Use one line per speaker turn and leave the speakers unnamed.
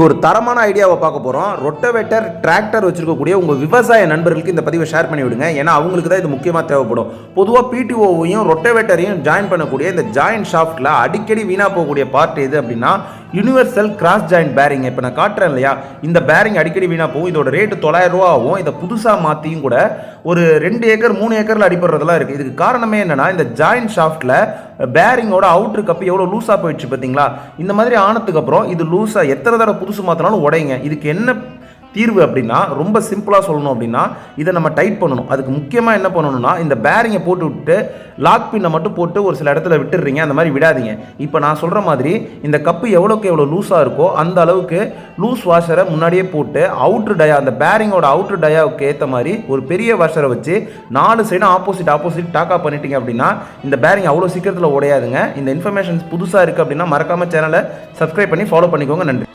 ஒரு தரமான ஐடியாவை பார்க்க போகிறோம். ரொட்டவேட்டர் டிராக்டர் வச்சிருக்கக்கூடிய உங்கள் விவசாய நண்பர்களுக்கு இந்த பதிவை ஷேர் பண்ணி விடுங்க. ஏன்னா அவங்களுக்கு தான் இது முக்கியமாக தேவைப்படும். பொதுவாக பிடிஓவையும் ரொட்டவேட்டரையும் ஜாயின் பண்ணக்கூடிய இந்த ஜாயிண்ட் ஷாஃப்ட்டில் அடிக்கடி வீணாக போகக்கூடிய பார்ட் எது அப்படின்னா யூனிவர்சல் கிராஸ் ஜாயிண்ட் பேரிங். இப்போ நான் காட்டுறேன் இல்லையா, இந்த பேரிங் அடிக்கடி வீணாக போகும். இதோட ரேட்டு 900 ரூபா ஆகும். இதை புதுசாக மாற்றியும் கூட ஒரு 2 ஏக்கர் 3 ஏக்கரில் அடிப்படுறதெல்லாம் இருக்குது. இதுக்கு காரணமே என்னன்னா, இந்த ஜாயிண்ட் ஷாஃப்ட்டில் பேரிங்கோட அவுட்ரு கப்பு எவ்வளோ லூஸாக போயிடுச்சு பார்த்தீங்களா. இந்த மாதிரி ஆனதுக்கு அப்புறம் இது லூஸாக எத்தனை தடவை புதுசு மாற்றினாலும் உடையுங்க. இதுக்கு என்ன தீர்வு அப்படின்னா, ரொம்ப சிம்பிளாக சொல்லணும் அப்படின்னா, இதை நம்ம டைட் பண்ணணும். அதுக்கு முக்கியமாக என்ன பண்ணணும்னா, இந்த பேரிங்கை போட்டு விட்டு லாக் பின்னை மட்டும் போட்டு ஒரு சில இடத்துல விட்டுடுறீங்க. அந்த மாதிரி விடாதீங்க. இப்போ நான் சொல்கிற மாதிரி இந்த கப்பு எவ்வளோக்கு எவ்வளோ லூஸாக இருக்கோ அந்த அளவுக்கு லூஸ் வாஷரை முன்னாடியே போட்டு அவுட்ரு டயா, அந்த பேரிங்கோட அவுட்ரு டயாவுக்கு ஏற்ற மாதிரி ஒரு பெரிய வாஷரை வச்சு 4 சைடும் ஆப்போசிட் டாக்கா பண்ணிட்டீங்க அப்படின்னா இந்த பேரிங் அவ்வளோ சீக்கிரத்தில் உடையாதுங்க. இந்த இன்ஃபர்மேஷன் புதுசாக இருக்குது அப்படின்னா மறக்காமல் சேனலை சப்ஸ்கிரைப் பண்ணி ஃபாலோ பண்ணிக்கோங்க. நன்றி.